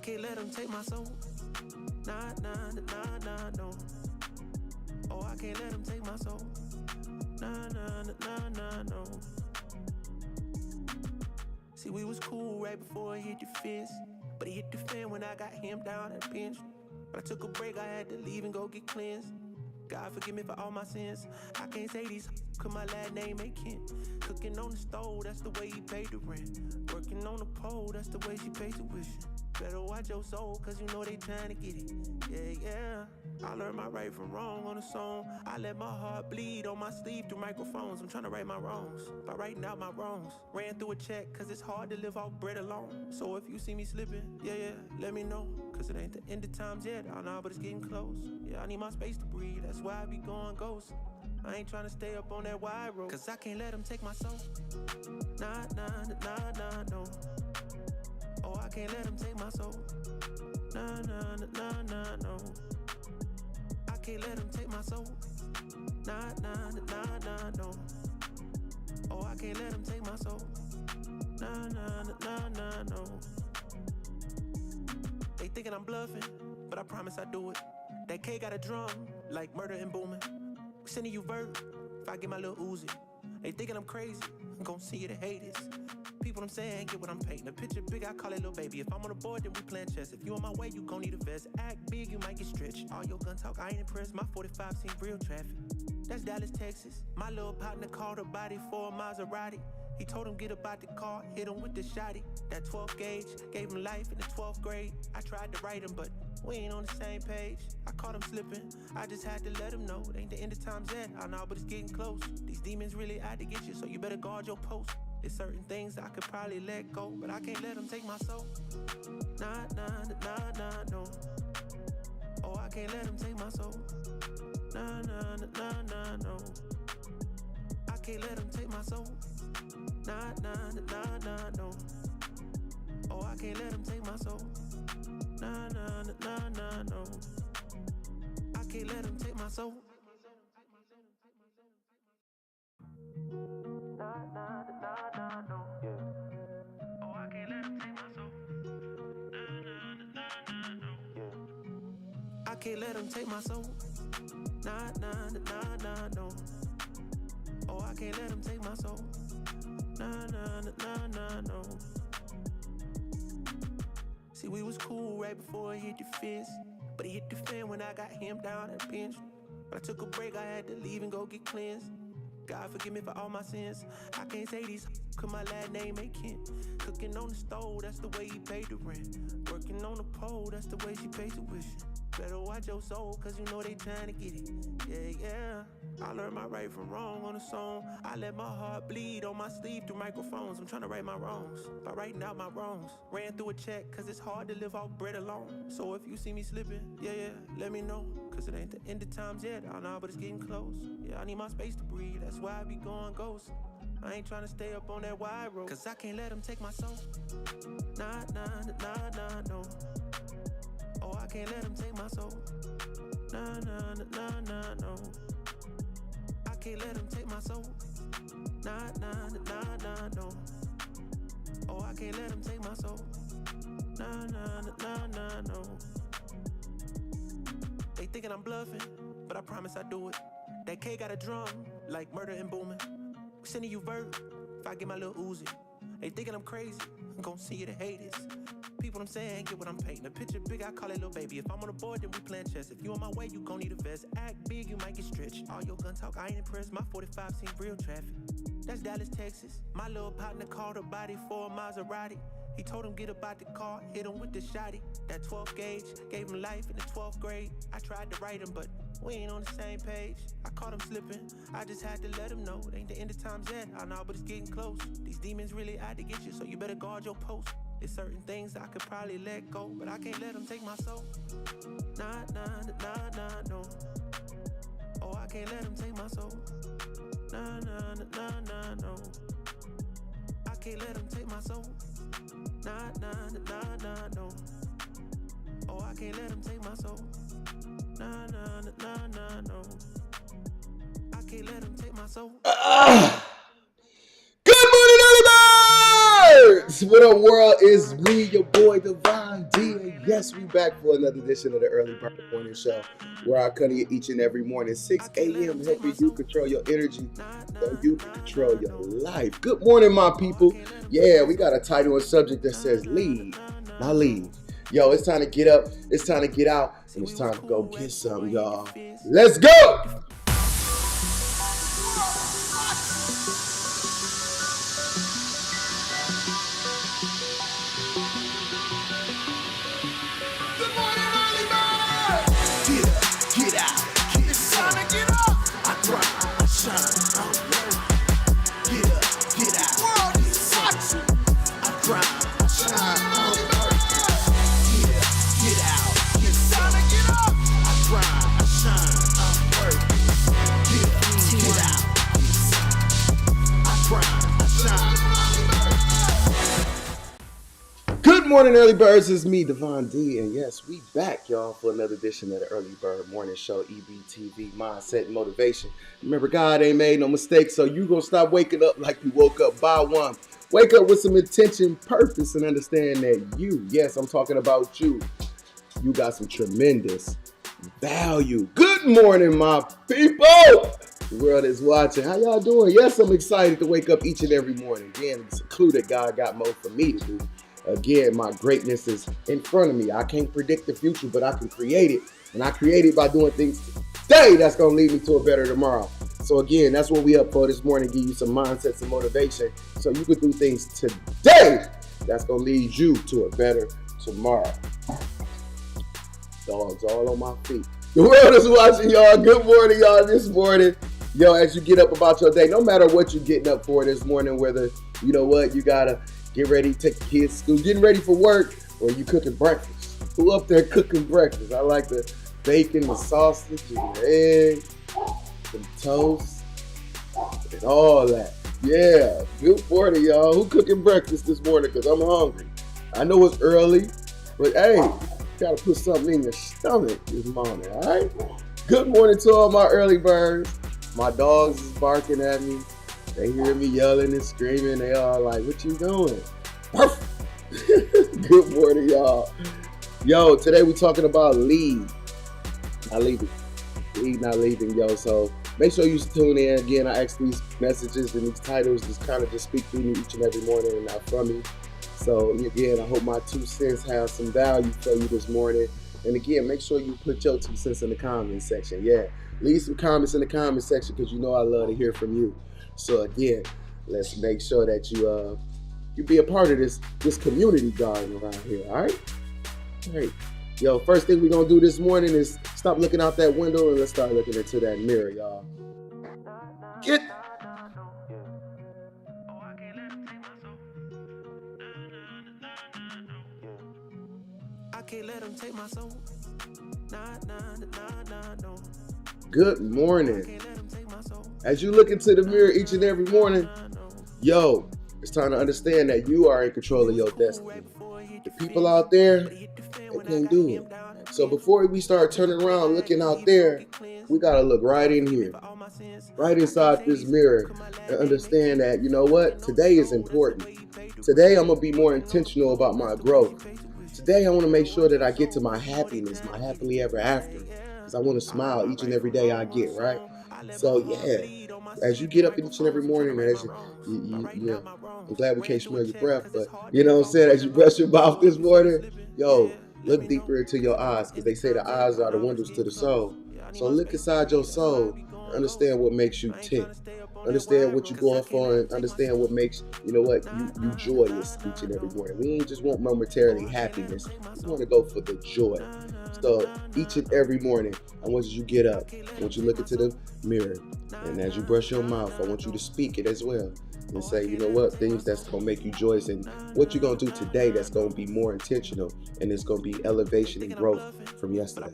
can't let them take my soul. Nah, nah, nah, nah, no. Oh, I can't let them take my soul. Nah, nah, nah, nah, no. See, we was cool right before it hit the fence, but it hit the fan when I got him down at the bench. But I took a break, I had to leave and go get cleansed. God forgive me for all my sins. I can't say these cause my last name ain't Kent. Cooking on the stove, that's the way he paid the rent. Working on the pole, that's the way she paid tuition. Better watch your soul, cause you know they trying to get it. Yeah, yeah. I learned my right from wrong on a song. I let my heart bleed on my sleeve through microphones. I'm trying to right my wrongs by writing out my wrongs. Ran through a check, cause it's hard to live off bread alone. So if you see me slipping, yeah, let me know. Cause it ain't the end of times yet, I know, but it's getting close. Yeah, I need my space to breathe, that's why I be going ghost. I ain't trying to stay up on that wide road, cause I can't let them take my soul. Nah, nah, nah, nah, no. Oh, I can't let them take my soul. Nah, nah, nah, nah, no. I can't let them take my soul. Nah, nah, nah, nah, no. Oh, I can't let them take my soul. Nah, nah, nah, nah, no. They thinking I'm bluffing, but I promise I do it. That K got a drum, like murder and booming. Sending you vert, if I get my little Uzi. They thinking I'm crazy, I'm gon' see you the haters. People I'm saying, get what I'm painting. A picture big, I call it little baby. If I'm on the board, then we playing chess. If you on my way, you gon' need a vest. Act big, you might get stretched. All your gun talk, I ain't impressed. My 45 seen real traffic. That's Dallas, Texas. My little partner called a body for a Maserati. He told him get up out the car, hit him with the shotty. That 12 gauge, gave him life in the 12th grade. I tried to write him, but we ain't on the same page. I caught him slipping, I just had to let him know. It ain't the end of times yet, I know, but it's getting close. These demons really out to get you, so you better guard your post. There's certain things I could probably let go, but I can't let them take my soul. Nah, nah, nah, nah, no. Oh, I can't let them take my soul. Nah, nah, nah, nah, no. I can't let them take my soul. Nah, nah, nah, nah, no. Oh, I can't let them take my soul. Nah, nah, nah, nah, no. I can't let them take my soul. Nah, nah, nah, nah, no. Yeah. Oh, I can't let them take my soul. Nah, nah, nah, nah, no. Yeah. I can't let them take my soul. Nah, nah, nah, nah, no. Oh, I can't let them take my soul. Nah, nah, nah, nah, no. See, we was cool right before it hit the fence, but it hit the fan when I got him down at the bench. But I took a break, I had to leave and go get cleansed. God forgive me for all my sins. I can't say these cause my last name ain't Kent. Cooking on the stove, that's the way he paid the rent. Working on the pole, that's the way she paid tuition. Better watch your soul, cause you know they trying to get it. Yeah, yeah. I learned my right from wrong on a song. I let my heart bleed on my sleeve through microphones. I'm trying to right my wrongs by writing out my wrongs. Ran through a check, cause it's hard to live off bread alone. So if you see me slipping, yeah, let me know. Cause it ain't the end of times yet, I know, but it's getting close. Yeah, I need my space to breathe, that's why I be going ghost. I ain't trying to stay up on that wide road, cause I can't let them take my soul. Nah, nah, nah, nah, no. Oh, I can't let them take my soul. Nah, nah, nah, nah, no. I can't let them take my soul. Nah, nah, nah, nah, no. Oh, I can't let them take my soul. Nah, nah, nah, nah, no. They thinking I'm bluffing, but I promise I do it. That K got a drum, like murder and booming. Sending you vert, if I get my little Uzi. They thinking I'm crazy, I'm gon' see you the haters. People I'm saying, get what I'm painting. A picture big, I call it little baby. If I'm on the board, then we playing chess. If you on my way, you gon' need a vest. Act big, you might get stretched. All your gun talk, I ain't impressed. My 45 seen real traffic. That's Dallas, Texas. My little partner called a body for a Maserati. He told him get up out the car, hit him with the shotty. That 12 gauge, gave him life in the 12th grade. I tried to write him, but we ain't on the same page. I caught him slipping, I just had to let him know. It ain't the end of times yet, I know, but it's getting close. These demons really out to get you, so you better guard your post. There's certain things I could probably let go, but I can't let them take my soul. Nah, nah, nah, nah, no. Oh, I can't let them take my soul. Nah, nah, nah, nah, no. I can't let them take my soul. Nah, nah, nah, nah, no. Oh, I can't let them take my soul. Nah, nah, nah, nah, no. I can't let them take my soul. Good morning, everybody! What up, world? It's me, your boy Divine. Divine D, and yes, we back for another edition of the Early Bird Morning Show, where I come to you each and every morning, 6 a.m., helping you control your energy so you can control your life. Good morning, my people. Yeah, we got a title and subject that says lead, not leave. Yo, it's time to get up, it's time to get out, and it's time to go get some, y'all. Let's go! Good morning, early birds. It's me, Divine D, and yes, we back, y'all, for another edition of the Early Bird Morning Show, EBTV, Mindset and Motivation. Remember, God ain't made no mistakes, so you gonna stop waking up like you woke up by one. Wake up with some intention, purpose, and understand that you, yes, I'm talking about you got some tremendous value. Good morning, my people. The world is watching. How y'all doing? Yes, I'm excited to wake up each and every morning. Again, it's a clue that God got more for me to do. Again, my greatness is in front of me. I can't predict the future, but I can create it. And I create it by doing things today that's going to lead me to a better tomorrow. So again, that's what we up for this morning, give you some mindsets and motivation so you can do things today that's going to lead you to a better tomorrow. Dogs all on my feet. The world is watching, y'all. Good morning, y'all, this morning. Yo, as you get up about your day, no matter what you're getting up for this morning, whether, you know what, you got to get ready to take the kids to school, getting ready for work, or you cooking breakfast. Who up there cooking breakfast? I like the bacon, the sausage, and the egg, some toast, and all that. Yeah, good morning, y'all. Who cooking breakfast this morning? Because I'm hungry. I know it's early, but hey, you got to put something in your stomach this morning, all right? Good morning to all my early birds. My dogs is barking at me. They hear me yelling and screaming. They all like, what you doing? Good morning, y'all. Yo, today we talking about lead. Not leaving. Lead, not leaving, yo. So make sure you tune in. Again, I ask these messages and these titles just kind of just speak through me each and every morning and not from me. So again, I hope my 2 cents have some value for you this morning. And again, make sure you put your 2 cents in the comment section. Yeah, leave some comments in the comment section because you know I love to hear from you. So again, let's make sure that you be a part of this community garden around here, all right? All right. Yo, first thing we're going to do this morning is stop looking out that window and let's start looking into that mirror, y'all. Get... Good morning. As you look into the mirror each and every morning, yo, it's time to understand that you are in control of your destiny. The people out there, they can't do it. So before we start turning around looking out there, we got to look right in here, right inside this mirror and understand that, you know what, today is important. Today I'm going to be more intentional about my growth. Today I want to make sure that I get to my happiness, my happily ever after, because I want to smile each and every day I get, right? So yeah, as you get up each and every morning, man, I'm glad we can't smell your breath, but you know what I'm saying, as you brush your mouth this morning, yo, look deeper into your eyes, because they say the eyes are the windows to the soul. So look inside your soul, understand what makes you tick. Understand what you're going for and understand what makes, you know what, you joyous each and every morning. We ain't just want momentarily happiness. We want to go for the joy. So each and every morning, I want you to get up. I want you to look into the mirror. And as you brush your mouth, I want you to speak it as well. And say, you know what, things that's going to make you joyous and what you're going to do today that's going to be more intentional and it's going to be elevation and growth from yesterday.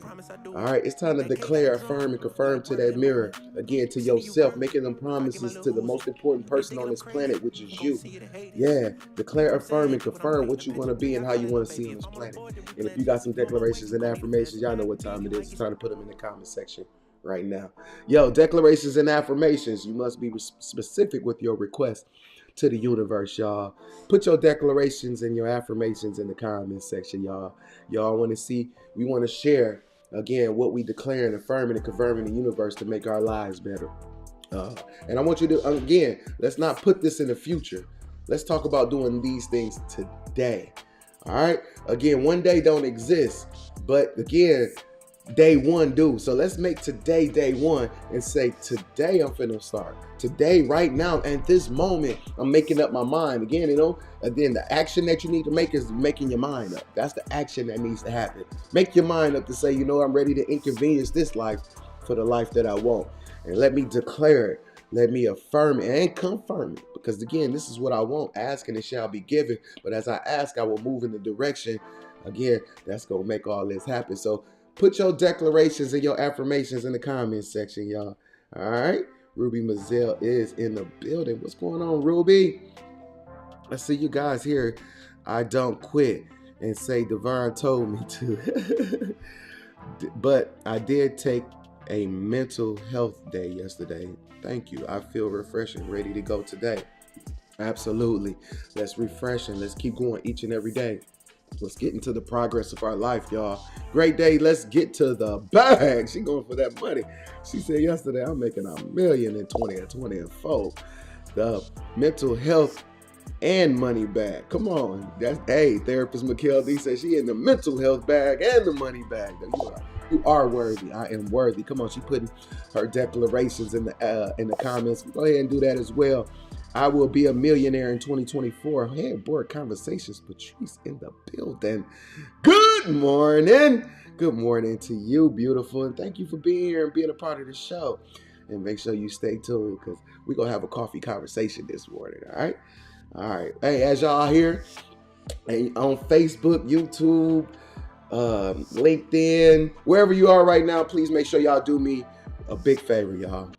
All right, it's time to declare, affirm, and confirm to that mirror, again, to yourself, making them promises to the most important person on this planet, which is you. Yeah, declare, affirm, and confirm what you want to be and how you want to see on this planet. And if you got some declarations and affirmations, y'all know what time it is. It's time to put them in the comment section right now. Yo, declarations and affirmations. You must be specific with your request. to the universe, y'all. Put your declarations and your affirmations in the comment section, y'all. Y'all want to see, we want to share, again, what we declare and affirming and confirming the universe to make our lives better. And I want you to, again, let's not put this in the future. Let's talk about doing these things today. All right. Again, one day don't exist, but again, day one do. So let's make today day one and say, today I'm finna start. Today, right now, at this moment, I'm making up my mind. Again, and then the action that you need to make is making your mind up. That's the action that needs to happen. Make your mind up to say, I'm ready to inconvenience this life for the life that I want. And let me declare it. Let me affirm it and confirm it. Because again, this is what I want. Ask and it shall be given. But as I ask, I will move in the direction. Again, that's going to make all this happen. So put your declarations and your affirmations in the comments section, y'all. All right. Ruby Mazel is in the building. What's going on, Ruby? I see you guys here. I don't quit and say Divine told me to. But I did take a mental health day yesterday. Thank you. I feel refreshing, ready to go today. Absolutely. Let's refresh and let's keep going each and every day. Let's get into the progress of our life, y'all. Great day. Let's get to the bag. She going for that money. She said yesterday, I'm making $1 million in 2024. The mental health and money bag. Come on. Therapist Mikkel D says she in the mental health bag and the money bag. You are worthy. I am worthy. Come on. She putting her declarations in the comments. Go ahead and do that as well. I will be a millionaire in 2024. Hey, board conversations. Patrice in the building. Good morning. Good morning to you, beautiful. And thank you for being here and being a part of the show. And make sure you stay tuned because we're going to have a coffee conversation this morning. All right. All right. Hey, as y'all here on Facebook, YouTube, LinkedIn, wherever you are right now, please make sure y'all do me a big favor, y'all.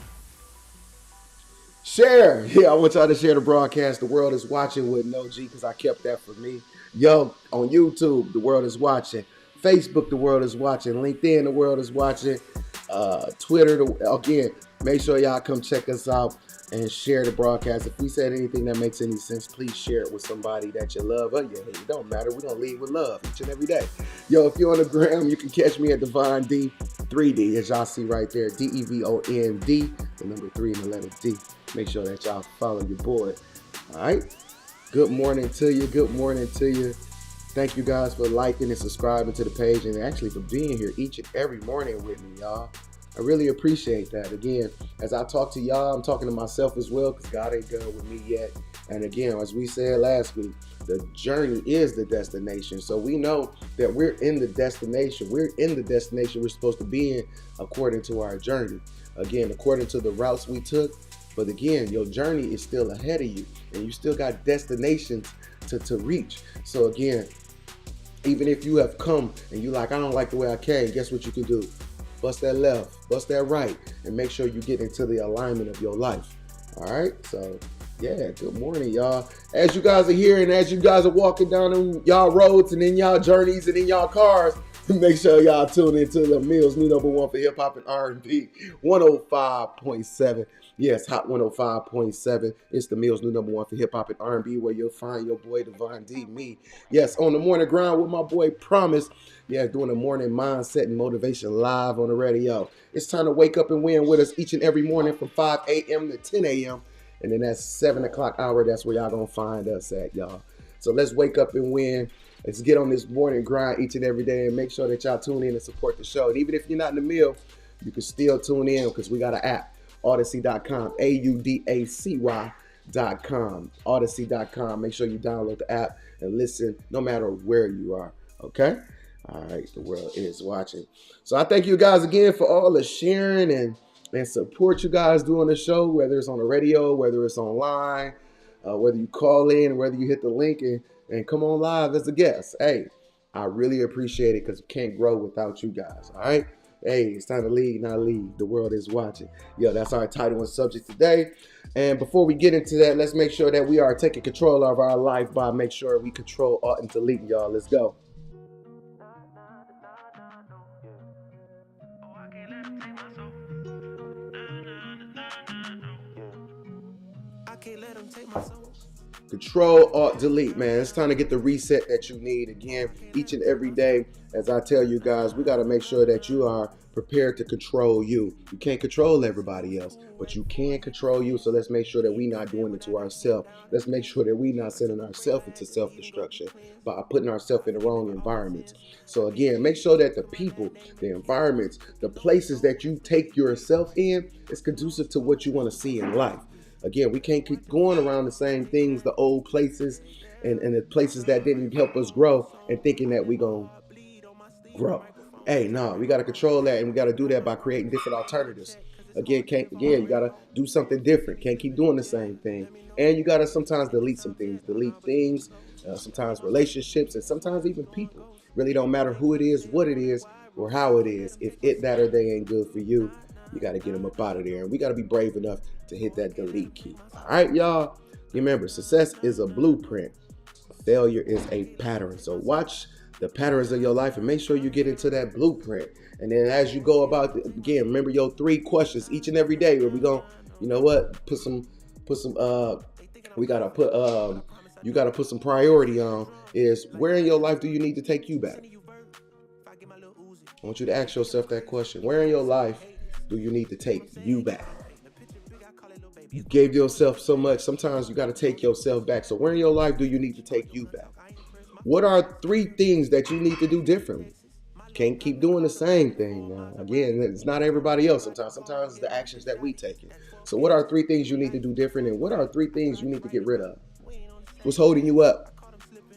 Share. Yeah, I want y'all to share the broadcast. The world is watching with no G because I kept that for me. Yo, on YouTube, the world is watching. Facebook, the world is watching. LinkedIn, the world is watching. Twitter, again, make sure y'all come check us out and share the broadcast. If we said anything that makes any sense, please share it with somebody that you love. Oh, yeah, it don't matter. We're going to lead with love each and every day. Yo, if you're on the gram, you can catch me at Divine D 3D, as y'all see right there, DEVOND, the number 3 and the letter D. Make sure that y'all follow your boy. All right. Good morning to you. Good morning to you. Thank you guys for liking and subscribing to the page and actually for being here each and every morning with me, y'all. I really appreciate that. Again, as I talk to y'all, I'm talking to myself as well because God ain't done with me yet. And again, as we said last week, the journey is the destination. So we know that we're in the destination. We're in the destination we're supposed to be in according to our journey. Again, according to the routes we took. But again, your journey is still ahead of you and you still got destinations to reach. So again, even if you have come and you like, I don't like the way I came, guess what you can do? Bust that left, bust that right, and make sure you get into the alignment of your life. All right? So, yeah, good morning, y'all. As you guys are here and as you guys are walking down on y'all roads and in y'all journeys and in y'all cars, make sure y'all tune into the Mills new number 1 for hip hop and R&B, 105.7. Yes, Hot 105.7. It's the Mills new number 1 for hip hop and R&B, where you'll find your boy Divine D, me. Yes, on the morning grind with my boy Promise. Yeah, doing a morning mindset and motivation live on the radio. It's time to wake up and win with us each and every morning from 5 a.m. to 10 a.m. And then that 7 o'clock hour, that's where y'all gonna find us at, y'all. So let's wake up and win. Let's get on this morning grind each and every day and make sure that y'all tune in and support the show. And even if you're not in the mill, you can still tune in because we got an app, Odyssey.com, AUDACY.com, Odyssey.com. Make sure you download the app and listen no matter where you are, okay? All right, the world is watching. So I thank you guys again for all the sharing and support you guys do on the show, whether it's on the radio, whether it's online, whether you call in, whether you hit the link and come on live as a guest. Hey, I really appreciate it because we can't grow without you guys, all right? Hey, it's time to lead, not leave. The world is watching. Yeah, that's our title and subject today. And before we get into that, let's make sure that we are taking control of our life by make sure we control alt and delete, y'all. Let's go. I can't let them take my soul. Control, Alt, Delete, man. It's time to get the reset that you need. Again, each and every day, as I tell you guys, we got to make sure that you are prepared to control you. You can't control everybody else, but you can control you. So let's make sure that we're not doing it to ourselves. Let's make sure that we're not sending ourselves into self-destruction by putting ourselves in the wrong environments. So again, make sure that the people, the environments, the places that you take yourself in is conducive to what you want to see in life. Again, we can't keep going around the same things, the old places and the places that didn't help us grow and thinking that we going to grow. Hey, no, we got to control that, and we got to do that by creating different alternatives. Again, you got to do something different. Can't keep doing the same thing. And you got to sometimes delete some things. Delete things, sometimes relationships, and sometimes even people. Really don't matter who it is, what it is, or how it is. If it, that, or they ain't good for you, you got to get them up out of there. And we got to be brave enough to hit that delete key. All right, y'all. Remember, success is a blueprint. Failure is a pattern. So watch the patterns of your life and make sure you get into that blueprint. And then as you go about, again, remember your 3 questions each and every day where we going, you know what, we got to put, you got to put some priority on is where in your life do you need to take you back? I want you to ask yourself that question. Where in your life do you need to take you back? You gave yourself so much. Sometimes you got to take yourself back. So where in your life do you need to take you back? What are 3 things that you need to do differently? Can't keep doing the same thing. Again, it's not everybody else sometimes. Sometimes it's the actions that we take. So what are 3 things you need to do different? And what are 3 things you need to get rid of? What's holding you up?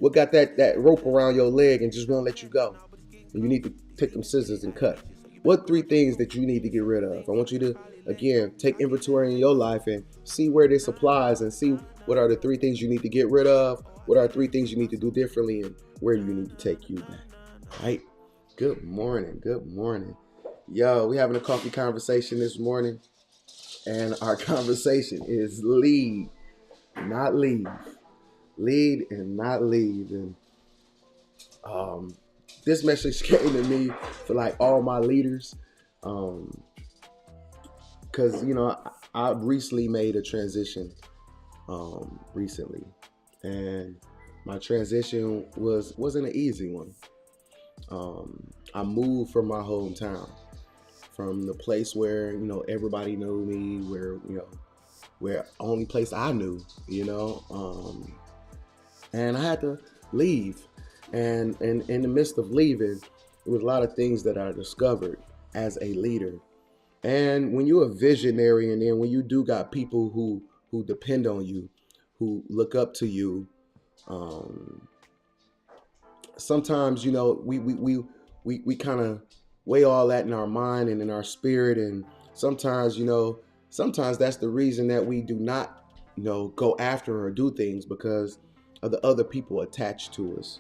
What got that rope around your leg and just won't let you go? And you need to take them scissors and cut. What 3 things that you need to get rid of? I want you to, again, take inventory in your life and see where this applies and see what are the 3 things you need to get rid of, what are 3 things you need to do differently, and where you need to take you back. All right? Good morning. Good morning. Yo, we having a coffee conversation this morning, and our conversation is lead, not leave. Lead and not leave. And this message came to me for like all my leaders, because I recently made a transition recently, and my transition wasn't an easy one. I moved from my hometown, from the place where everybody knew me, where only place I knew, and I had to leave. And in the midst of leaving, there was a lot of things that I discovered as a leader. And when you're a visionary, and then when you do got people who depend on you, who look up to you, sometimes we kind of weigh all that in our mind and in our spirit, and sometimes that's the reason that we do not go after or do things, because of the other people attached to us.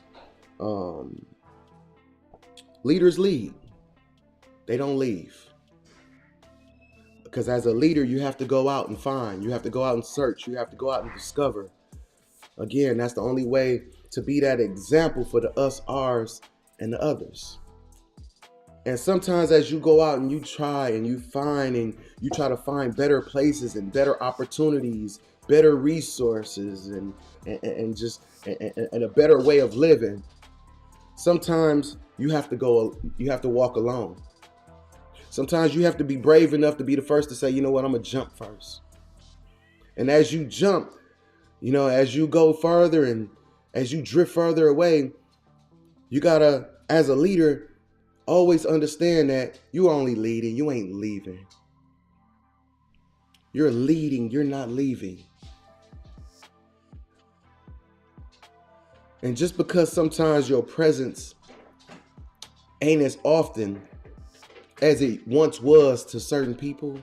Leaders lead. They don't leave. Because as a leader, you have to go out and find. You have to go out and search. You have to go out and discover. Again, that's the only way to be that example for the us, ours, and the others. And sometimes as you go out and you try and you find and you try to find better places and better opportunities, better resources, and a better way of living, sometimes you have to walk alone. Sometimes you have to be brave enough to be the first to say, you know what, I'm gonna jump first. And as you jump, as you go further and as you drift further away, you gotta, as a leader, always understand that you're only leading, you ain't leaving. You're leading, you're not leaving. And just because sometimes your presence ain't as often as it once was to certain people,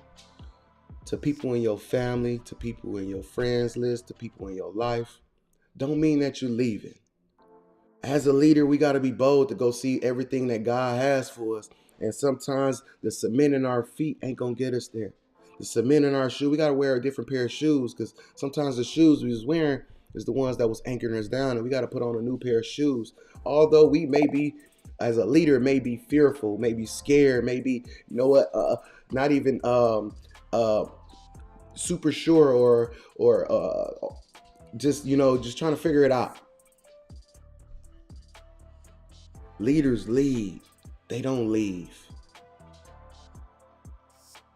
to people in your family, to people in your friends list, to people in your life, don't mean that you're leaving. As a leader, we got to be bold to go see everything that God has for us. And sometimes the cement in our feet ain't going to get us there. The cement in our shoe, we got to wear a different pair of shoes, because sometimes the shoes we was wearing is the ones that was anchoring us down, and we got to put on a new pair of shoes. Although we may be, as a leader, may be fearful, may be scared, maybe, not even super sure or just trying to figure it out. Leaders lead, they don't leave.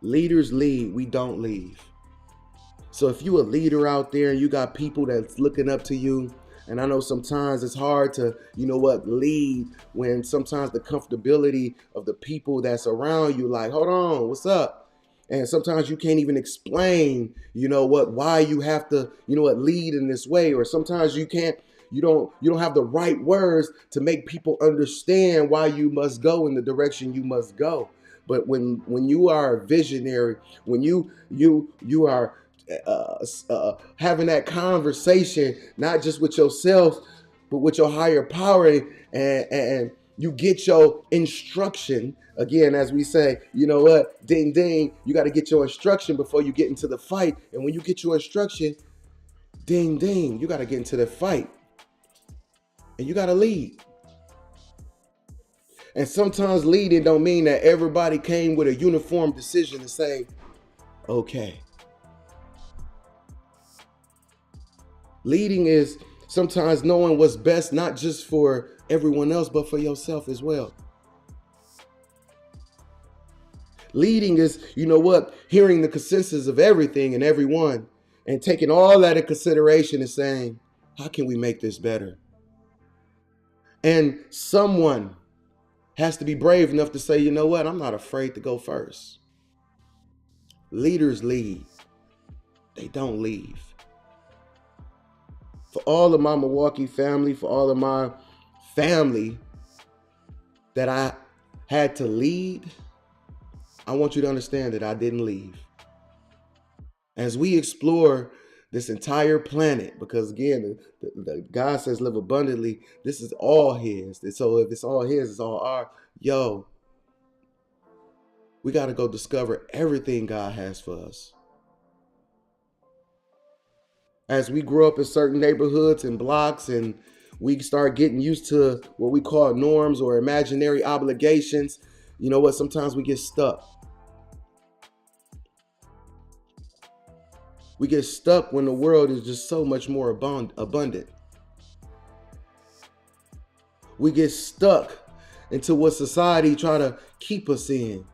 Leaders lead, we don't leave. So if you a leader out there and you got people that's looking up to you, and I know sometimes it's hard to, lead when sometimes the comfortability of the people that's around you, like, hold on, what's up? And sometimes you can't even explain, why you have to, lead in this way. Or sometimes you don't have the right words to make people understand why you must go in the direction you must go. But when you are a visionary, when you are having that conversation, not just with yourself, but with your higher power, and you get your instruction. Again, as we say, ding, ding, you got to get your instruction before you get into the fight. And when you get your instruction, ding, ding, you got to get into the fight. And you got to lead. And sometimes leading don't mean that everybody came with a uniform decision to say, okay. Leading is sometimes knowing what's best, not just for everyone else, but for yourself as well. Leading is, hearing the consensus of everything and everyone and taking all that in consideration and saying, how can we make this better? And someone has to be brave enough to say, I'm not afraid to go first. Leaders lead. They don't leave. For all of my Milwaukee family, for all of my family that I had to lead, I want you to understand that I didn't leave. As we explore this entire planet, because again, the God says live abundantly, this is all his. And so if it's all his, it's all ours. We got to go discover everything God has for us. As we grow up in certain neighborhoods and blocks and we start getting used to what we call norms or imaginary obligations, sometimes we get stuck. We get stuck when the world is just so much more abundant. We get stuck into what society try to keep us in.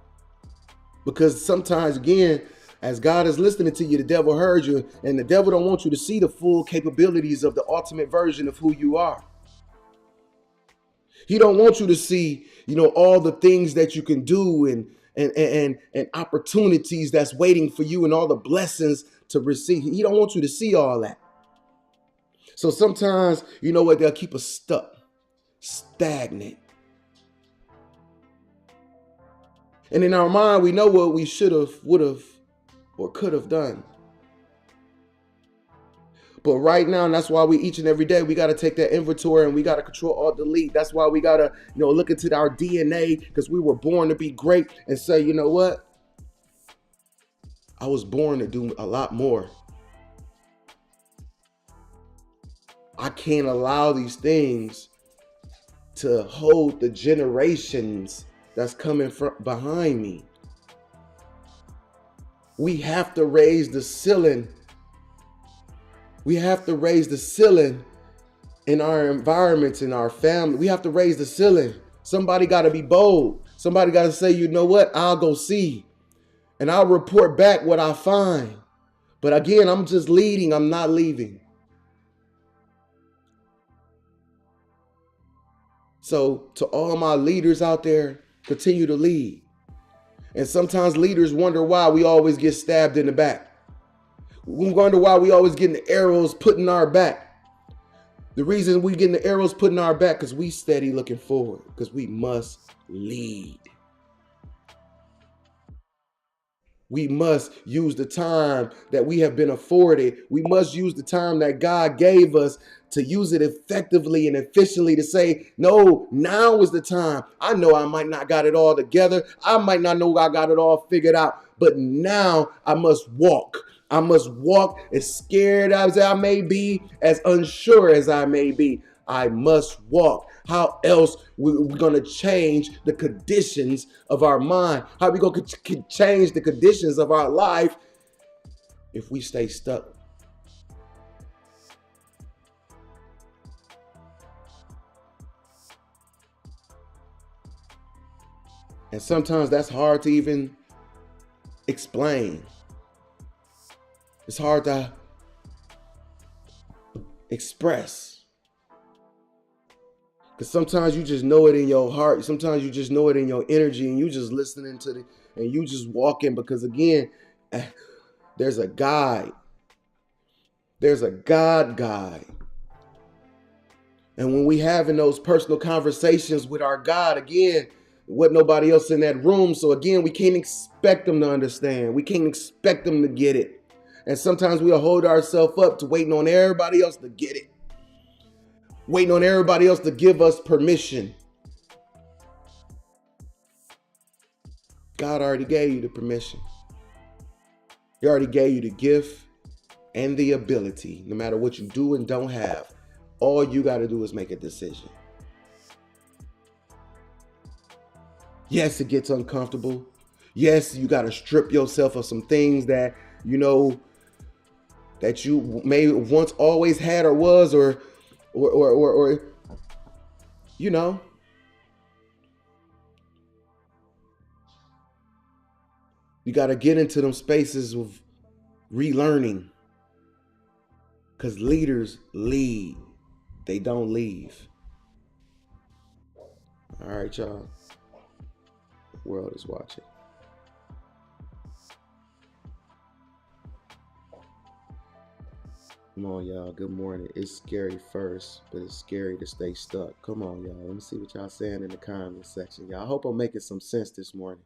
Because sometimes, again, as God is listening to you, the devil heard you, and the devil don't want you to see the full capabilities of the ultimate version of who you are. He don't want you to see, all the things that you can do and opportunities that's waiting for you and all the blessings to receive. He don't want you to see all that. So sometimes, they'll keep us stuck, stagnant. And in our mind, we know what we should have, would have, or could have done. But right now, and that's why we each and every day, we got to take that inventory and we got to control alt delete. That's why we got to, look into our DNA, because we were born to be great, and say, you know what? I was born to do a lot more. I can't allow these things to hold the generations that's coming from behind me. We have to raise the ceiling. We have to raise the ceiling in our environments, in our family. We have to raise the ceiling. Somebody got to be bold. Somebody got to say, you know what? I'll go see. And I'll report back what I find. But again, I'm just leading. I'm not leaving. So to all my leaders out there, continue to lead. And sometimes leaders wonder why we always get stabbed in the back. We wonder why we always getting the arrows put in our back. The reason we getting the arrows put in our back because we steady looking forward, because we must lead. We must use the time that we have been afforded. We must use the time that God gave us to use it effectively and efficiently to say, no, now is the time. I know I might not got it all together. I might not know I got it all figured out, but now I must walk. I must walk as scared as I may be, as unsure as I may be. I must walk. How else we're going to change the conditions of our mind? How are we going to change the conditions of our life if we stay stuck? And sometimes that's hard to even explain. It's hard to express. Because sometimes you just know it in your heart. Sometimes you just know it in your energy, and you just listening to the, and you just walking, because again, there's a guide. There's a God guide. And when we having those personal conversations with our God, again, what nobody else in that room. So again, we can't expect them to understand. We can't expect them to get it. And sometimes we'll hold ourselves up to waiting on everybody else to get it. Waiting on everybody else to give us permission. God already gave you the permission. He already gave you the gift and the ability. No matter what you do and don't have, all you got to do is make a decision. Yes, it gets uncomfortable. Yes, you got to strip yourself of some things that, you know, that you may once always had or was, or you know. You got to get into them spaces of relearning. Because leaders lead. They don't leave. All right, y'all. The world is watching. Come on, y'all. Good morning. It's scary first, but it's scary to stay stuck. Come on, y'all. Let me see what y'all saying in the comment section. Y'all, I hope I'm making some sense this morning.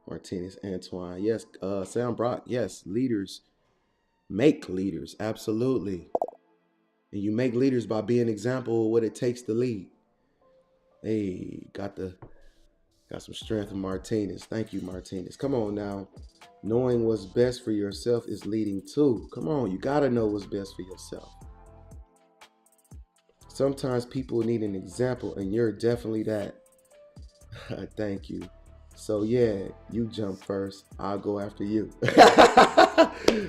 Martinez, Antoine. Yes, Sam Brock. Yes, leaders make leaders. Absolutely. And you make leaders by being an example of what it takes to lead. Hey, got some strength from Martinez. Thank you, Martinez. Come on now. Knowing what's best for yourself is leading too. Come on, you gotta know what's best for yourself. Sometimes people need an example, and you're definitely that. Thank you. So yeah, you jump first. I'll go after you.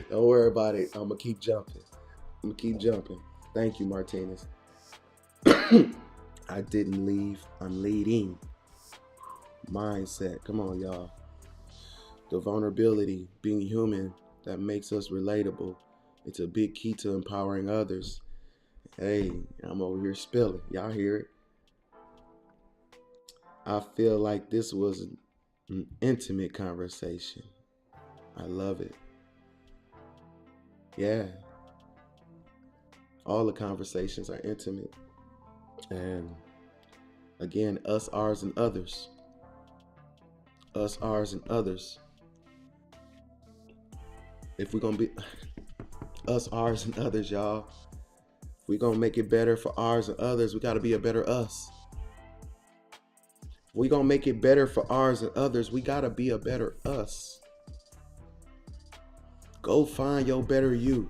Don't worry about it. I'm gonna keep jumping. Thank you, Martinez. I didn't leave. I'm leading. Mindset. Come on, y'all. The vulnerability, being human, that makes us relatable. It's a big key to empowering others. Hey, I'm over here spilling. Y'all hear it? I feel like this was an intimate conversation. I love it. Yeah. All the conversations are intimate. And again, us, ours, and others. Us, ours, and others. If we're going to be us, ours, and others, y'all. If we're going to make it better for ours and others, we got to be a better us. If we're going to make it better for ours and others, we got to be a better us. Go find your better you.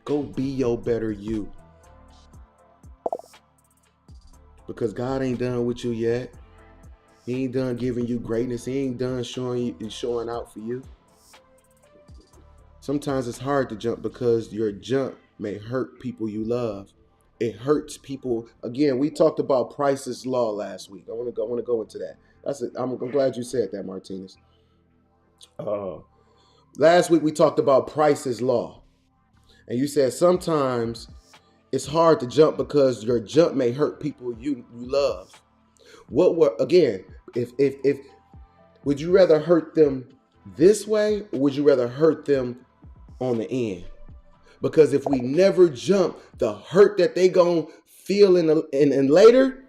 Go be your better you. Because God ain't done with you yet. He ain't done giving you greatness. He ain't done showing out for you. Sometimes it's hard to jump because your jump may hurt people you love. It hurts people. Again, we talked about Price's Law last week. I want to go into that. I'm glad you said that, Martinez. Last week we talked about Price's Law, and you said sometimes it's hard to jump because your jump may hurt people you love. If would you rather hurt them this way, or would you rather hurt them on the end? Because if we never jump, the hurt that they gonna feel in later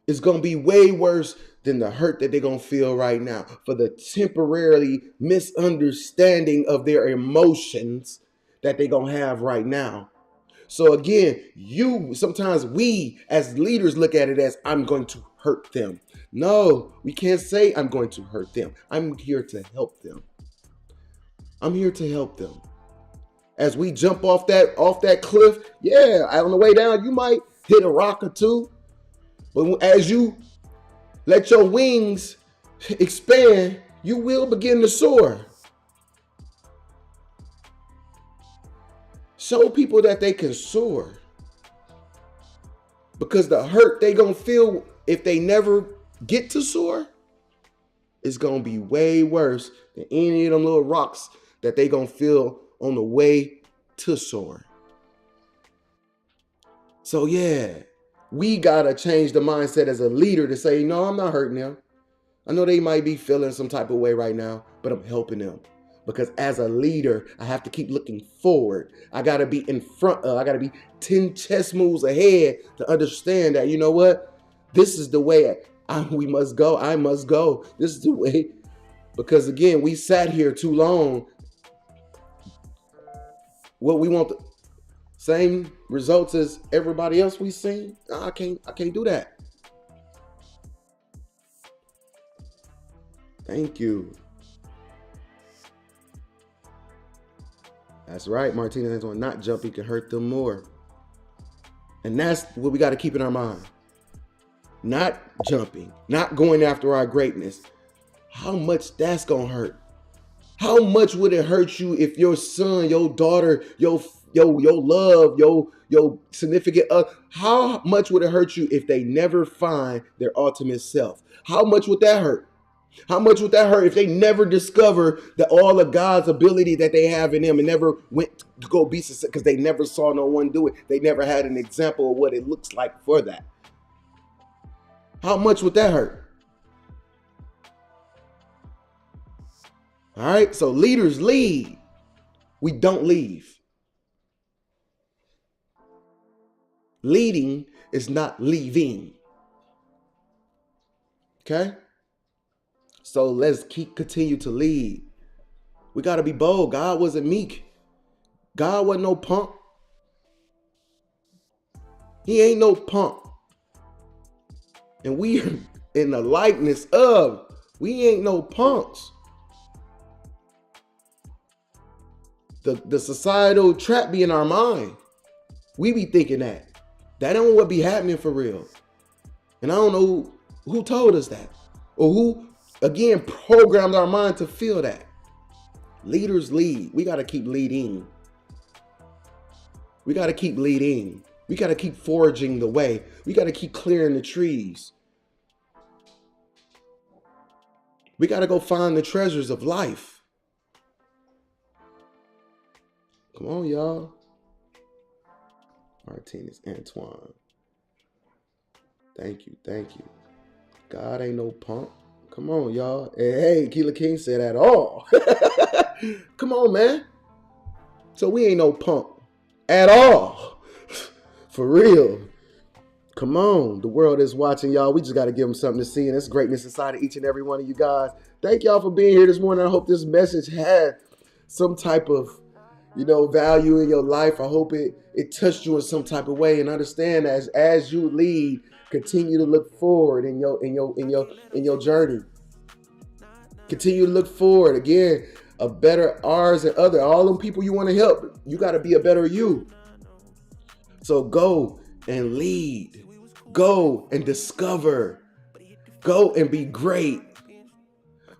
is gonna be way worse than the hurt that they're gonna feel right now for the temporarily misunderstanding of their emotions that they're gonna have right now. So again, sometimes we as leaders look at it as, I'm going to hurt them. No, we can't say I'm going to hurt them. I'm here to help them. As we jump off that cliff, yeah, on the way down, you might hit a rock or two. But as you let your wings expand, you will begin to soar. Show people that they can soar. Because the hurt they gonna feel if they never get to soar is gonna be way worse than any of them little rocks that they gonna feel on the way to soaring. So yeah, we gotta change the mindset as a leader to say, no, I'm not hurting them. I know they might be feeling some type of way right now, but I'm helping them. Because as a leader, I have to keep looking forward. I got to be in front of, I got to be 10 chess moves ahead to understand that, you know what? This is the way we must go. I must go. This is the way. Because again, we sat here too long. What we want the same results as everybody else we seen. I can't do that. Thank you. That's right, Martinez Antoine. Not jumping can hurt them more. And that's what we got to keep in our mind. Not jumping, not going after our greatness. How much that's going to hurt? How much would it hurt you if your son, your daughter, your love, your significant other, how much would it hurt you if they never find their ultimate self? How much would that hurt? How much would that hurt if they never discover that all of God's ability that they have in them and never went to go be successful because they never saw no one do it. They never had an example of what it looks like for that. How much would that hurt? All right, so leaders lead. We don't leave. Leading is not leaving. Okay? So let's continue to lead. We got to be bold. God wasn't meek. God wasn't no punk. He ain't no punk. And we are in the likeness of, we ain't no punks. The societal trap be in our mind. We be thinking that. That ain't what be happening for real. And I don't know who told us that. Or who, again, programmed our mind to feel that. Leaders lead. We got to keep leading. We got to keep leading. We got to keep forging the way. We got to keep clearing the trees. We got to go find the treasures of life. Come on, y'all. Martinez Antoine. Thank you. Thank you. God ain't no punk. Come on, y'all. Hey, Keela King said at all. Come on, man. So we ain't no punk at all. For real. Come on. The world is watching, y'all. We just got to give them something to see. And there's greatness inside of each and every one of you guys. Thank y'all for being here this morning. I hope this message had some type of, value in your life. I hope it touched you in some type of way, and understand that as you lead, continue to look forward in your journey. Continue to look forward. Again, a better ours and other. All them people you want to help, you got to be a better you. So go and lead. Go and discover. Go and be great.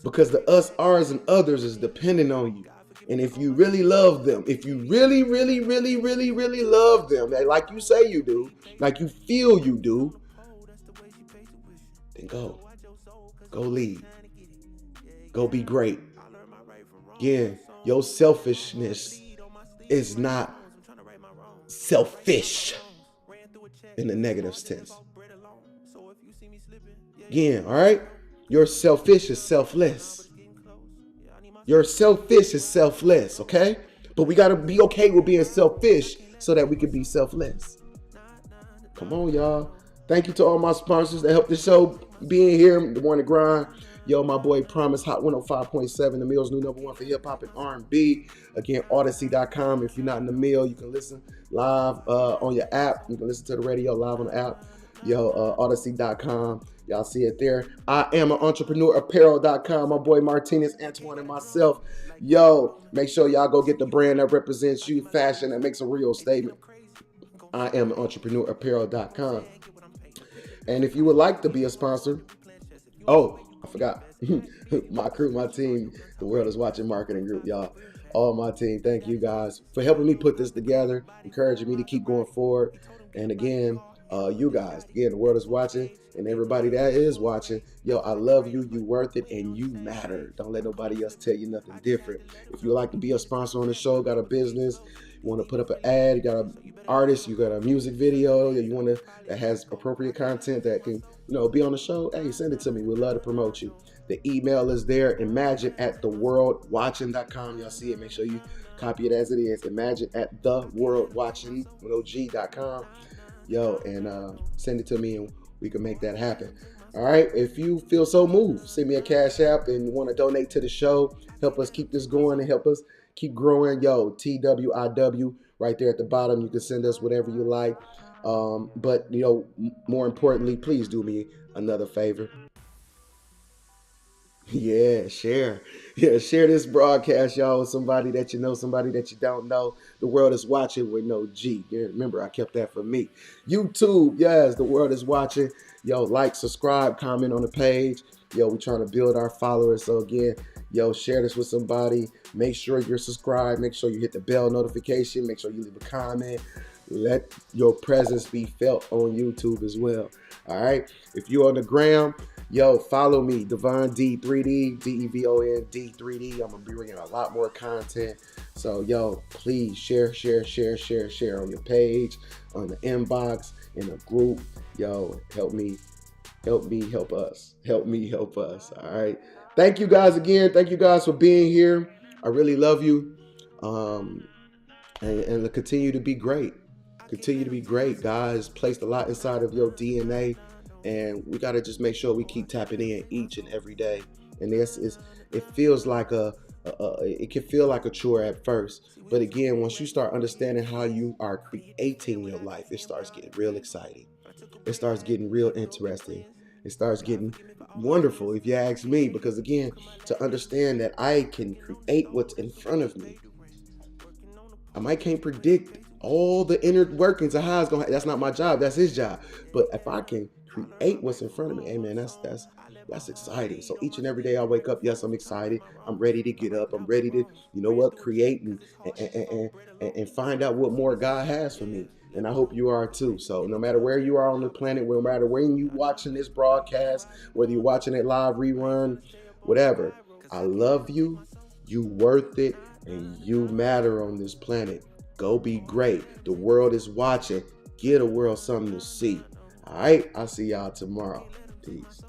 Because the us, ours, and others is dependent on you. And if you really love them, if you really, really, really, really, really love them, like you say you do, like you feel you do, then go. Go lead. Go be great. Again, your selfishness is not selfish in the negative sense. Again, all right? Your selfish is selfless. Your selfish is selfless, okay? But we got to be okay with being selfish so that we can be selfless. Come on, y'all. Thank you to all my sponsors that helped the show being here. The one to grind. Yo, my boy Promise, Hot 105.7, the Mill's new number one for hip hop and R&B. Again, Odyssey.com. If you're not in the Mill, you can listen live on your app. You can listen to the radio live on the app. Yo, Odyssey.com. Y'all see it there. I am an entrepreneur apparel.com. My boy Martinez Antoine and myself. Yo, make sure y'all go get the brand that represents you, fashion that makes a real statement. I am an entrepreneur apparel.com. And if you would like to be a sponsor, I forgot. My crew, my team, the World is Watching Marketing Group, y'all. All my team, thank you guys for helping me put this together, encouraging me to keep going forward. And again, You guys, again, the world is watching, and everybody that is watching, yo, I love you. You worth it, and you matter. Don't let nobody else tell you nothing different. If you would like to be a sponsor on the show, got a business, you want to put up an ad, you got an artist, you got a music video, you want to that has appropriate content that can, be on the show, hey, send it to me. We'd love to promote you. The email is there, imagine@theworldwatching.com. Y'all see it, make sure you copy it as it is. Imagine at theworldwatching.com. Yo, and send it to me and we can make that happen. All right, if you feel so moved, send me a Cash App and want to donate to the show, help us keep this going and help us keep growing. Yo, TWIW right there at the bottom. You can send us whatever you like. But more importantly, please do me another favor. Yeah, share. Yeah, share this broadcast, y'all, with somebody that you know, somebody that you don't know. The world is watching with no G. Yeah, remember, I kept that for me. YouTube, yes, the world is watching. Yo, like, subscribe, comment on the page. Yo, we're trying to build our followers. So again, yo, share this with somebody. Make sure you're subscribed. Make sure you hit the bell notification. Make sure you leave a comment. Let your presence be felt on YouTube as well. All right. If you're on the gram, yo, follow me, Devon D3D, DEVON D3D. I'm gonna be bringing a lot more content. So, yo, please share on your page, on the inbox, in a group. Yo, help me, help us. Help me, help us. All right. Thank you guys again. Thank you guys for being here. I really love you. And continue to be great. Continue to be great. God has placed a lot inside of your DNA, and we got to just make sure we keep tapping in each and every day. And it feels like it can feel like a chore at first, but again, once you start understanding how you are creating your life, it starts getting real exciting. It starts getting real interesting. It starts getting wonderful, if you ask me, because again, to understand that I can create what's in front of me. I can't predict all the inner workings of how it's going. That's not my job. That's his job. But if I can create what's in front of me, hey man, that's exciting. So each and every day I wake up, yes, I'm excited. I'm ready to get up. I'm ready to, create and find out what more God has for me. And I hope you are too. So no matter where you are on the planet, no matter when you watching this broadcast, whether you're watching it live, rerun, whatever, I love you. You worth it. And you matter on this planet. Go be great. The world is watching. Give the world something to see. All right. I'll see y'all tomorrow. Peace.